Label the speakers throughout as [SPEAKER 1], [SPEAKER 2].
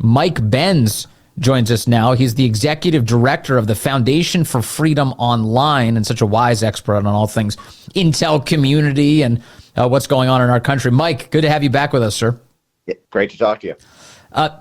[SPEAKER 1] Mike Benz joins us now. He's the executive director of the Foundation for Freedom Online and such a wise expert on all things Intel community and what's going on in our country. Mike, good to have you back with us, sir.
[SPEAKER 2] Yeah, great to talk to you.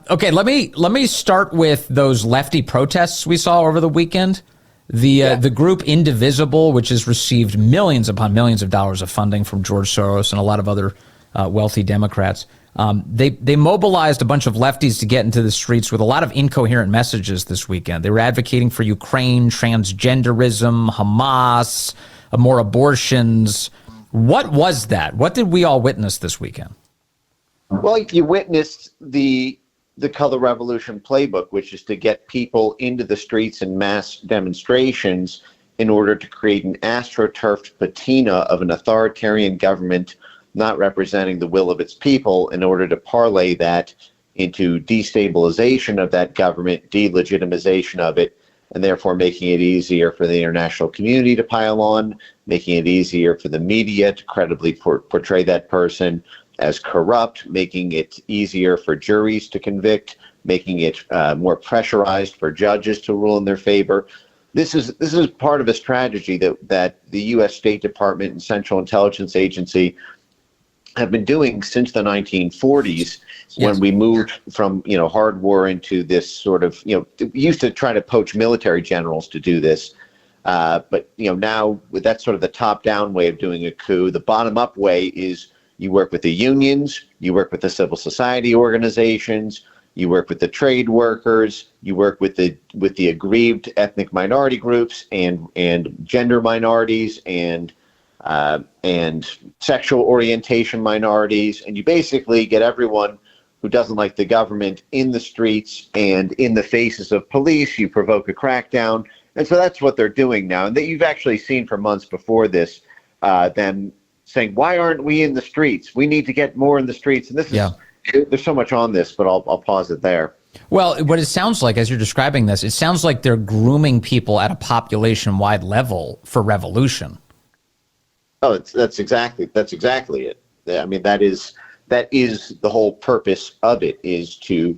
[SPEAKER 1] Okay, let me start with those lefty protests we saw over the weekend. The group Indivisible, which has received millions upon millions of dollars of funding from George Soros and a lot of other wealthy Democrats. They mobilized a bunch of lefties to get into the streets with a lot of incoherent messages this weekend. They were advocating for Ukraine, transgenderism, Hamas, more abortions. What was that? What did we all witness this weekend?
[SPEAKER 2] Well, you witnessed the color revolution playbook, which is to get people into the streets in mass demonstrations in order to create an astroturfed patina of an authoritarian government not representing the will of its people, in order to parlay that into destabilization of that government, delegitimization of it, and therefore making it easier for the international community to pile on, making it easier for the media to credibly portray that person as corrupt, making it easier for juries to convict, making it more pressurized for judges to rule in their favor. This is part of a strategy that the U.S. State Department and Central Intelligence Agency have been doing since the 1940s, when we moved from hard war into this sort of we used to try to poach military generals to do this, but now that's sort of the top-down way of doing a coup. The bottom-up way is you work with the unions, you work with the civil society organizations, you work with the trade workers, you work with the aggrieved ethnic minority groups and gender minorities and sexual orientation minorities, and you basically get everyone who doesn't like the government in the streets and in the faces of police. You provoke a crackdown, and so that's what they're doing now. And that you've actually seen for months before this, them saying, "Why aren't we in the streets? We need to get more in the streets." And this is there's so much on this, but I'll pause it there.
[SPEAKER 1] Well, what it sounds like, as you're describing this, it sounds like they're grooming people at a population-wide level for revolution.
[SPEAKER 2] Oh, that's exactly it. I mean, that is the whole purpose of it, is to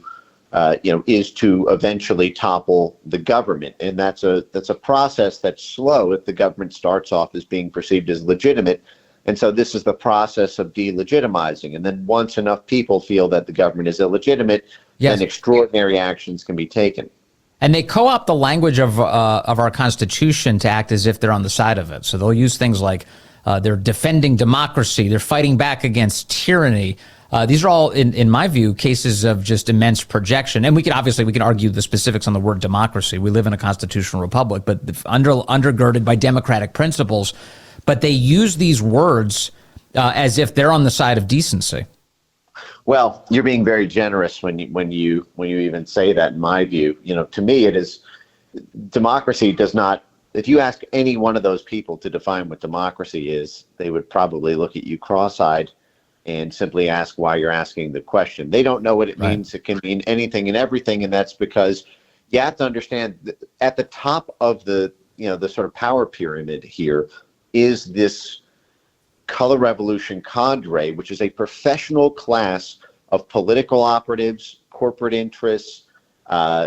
[SPEAKER 2] eventually topple the government, and that's a process that's slow if the government starts off as being perceived as legitimate, and so this is the process of delegitimizing, and then once enough people feel that the government is illegitimate, then extraordinary actions can be taken.
[SPEAKER 1] And they co-opt the language of our Constitution to act as if they're on the side of it. So they'll use things like they're defending democracy. They're fighting back against tyranny. These are all, in my view, cases of just immense projection. And we can argue the specifics on the word democracy. We live in a constitutional republic, but undergirded by democratic principles. But they use these words as if they're on the side of decency.
[SPEAKER 2] Well, you're being very generous when you even say that. In my view, to me, it is democracy does not. If you ask any one of those people to define what democracy is, they would probably look at you cross-eyed and simply ask why you're asking the question. They don't know what it means. It can mean anything and everything, and that's because you have to understand that at the top of the sort of power pyramid here is this color revolution cadre, which is a professional class of political operatives, corporate interests,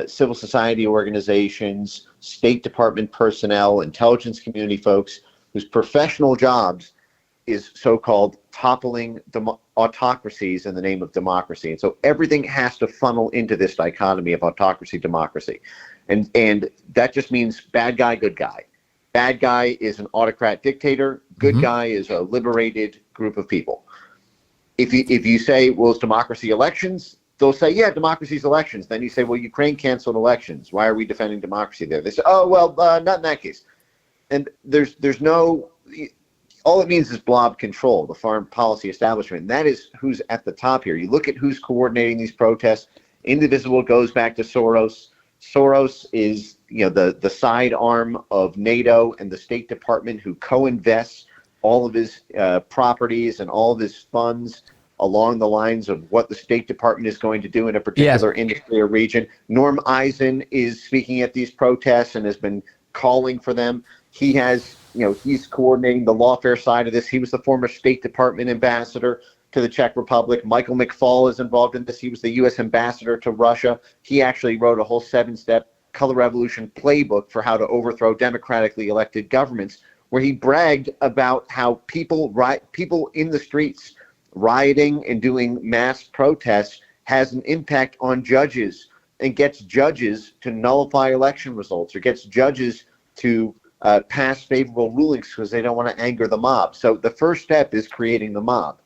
[SPEAKER 2] civil society organizations, State Department personnel, intelligence community folks, whose professional jobs is so-called toppling autocracies in the name of democracy. And so everything has to funnel into this dichotomy of autocracy, democracy. And that just means bad guy, good guy. Bad guy is an autocrat dictator. Good guy is a liberated group of people. If you say, well, it's democracy elections, they'll say, yeah, democracy's elections. Then you say, well, Ukraine canceled elections. Why are we defending democracy there? They say, oh, well, not in that case. And there's no, all it means is blob control, the foreign policy establishment. And that is who's at the top here. You look at who's coordinating these protests. Indivisible goes back to Soros. Soros is, the sidearm of NATO and the State Department, who co-invests all of his properties and all of his funds along the lines of what the State Department is going to do in a particular industry or region. Norm Eisen is speaking at these protests and has been calling for them. He has, he's coordinating the lawfare side of this. He was the former State Department ambassador to the Czech Republic. Michael McFaul is involved in this. He was the U.S. ambassador to Russia. He actually wrote a whole 7-step color revolution playbook for how to overthrow democratically elected governments, where he bragged about how people in the streets rioting and doing mass protests has an impact on judges and gets judges to nullify election results or gets judges to pass favorable rulings because they don't want to anger the mob. So the first step is creating the mob.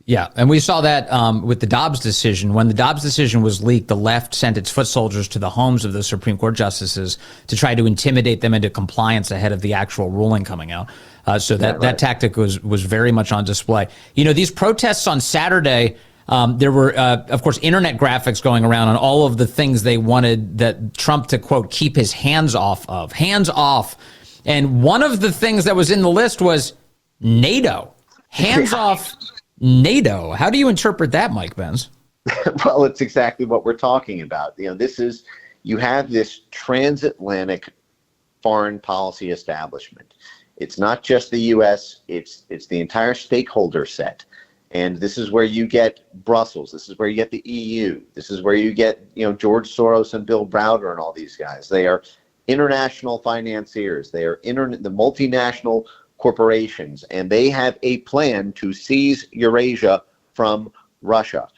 [SPEAKER 1] Yeah, and we saw that with the Dobbs decision. When the Dobbs decision was leaked, the left sent its foot soldiers to the homes of the Supreme Court justices to try to intimidate them into compliance ahead of the actual ruling coming out. So that tactic was very much on display. You know, these protests on Saturday, there were, of course, internet graphics going around on all of the things they wanted that Trump to, quote, keep his hands off of. Hands off. And one of the things that was in the list was NATO. Hands off NATO. How do you interpret that, Mike Benz?
[SPEAKER 2] Well, it's exactly what we're talking about. You know, you have this transatlantic foreign policy establishment. It's not just the U.S., it's the entire stakeholder set. And this is where you get Brussels. This is where you get the EU. This is where you get, George Soros and Bill Browder and all these guys. They are international financiers. They are the multinational corporations, and they have a plan to seize Eurasia from Russia.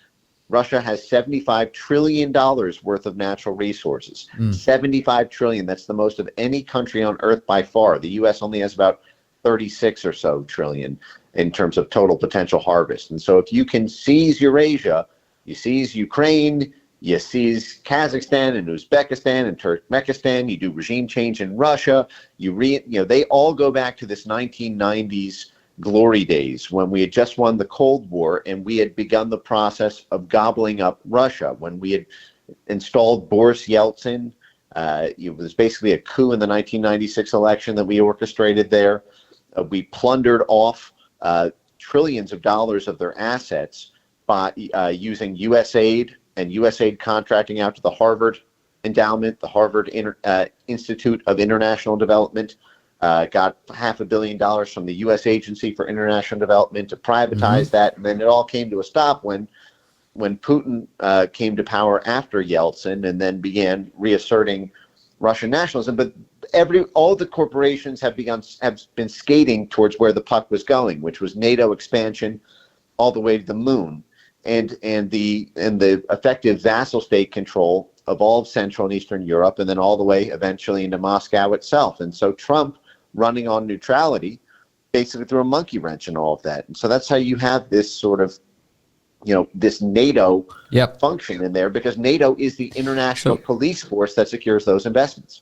[SPEAKER 2] Russia has $75 trillion worth of natural resources. 75 trillion. That's the most of any country on earth by far. The U.S. only has about 36 or so trillion in terms of total potential harvest. And so if you can seize Eurasia, you seize Ukraine, you seize Kazakhstan and Uzbekistan and Turkmenistan, you do regime change in Russia, they all go back to this 1990s glory days when we had just won the Cold War and we had begun the process of gobbling up Russia, when we had installed Boris Yeltsin. It was basically a coup in the 1996 election that we orchestrated there. We plundered off trillions of dollars of their assets by using U.S. aid and U.S. aid contracting out to the Harvard Endowment, the Harvard Institute of International Development, got $500 million from the U.S. Agency for International Development to privatize that, and then it all came to a stop when Putin came to power after Yeltsin, and then began reasserting Russian nationalism. But all the corporations have been skating towards where the puck was going, which was NATO expansion all the way to the moon, and the effective vassal state control of all of Central and Eastern Europe, and then all the way eventually into Moscow itself. And so Trump, running on neutrality, basically threw a monkey wrench in all of that. And so that's how you have this sort of, this NATO function in there, because NATO is the international police force that secures those investments.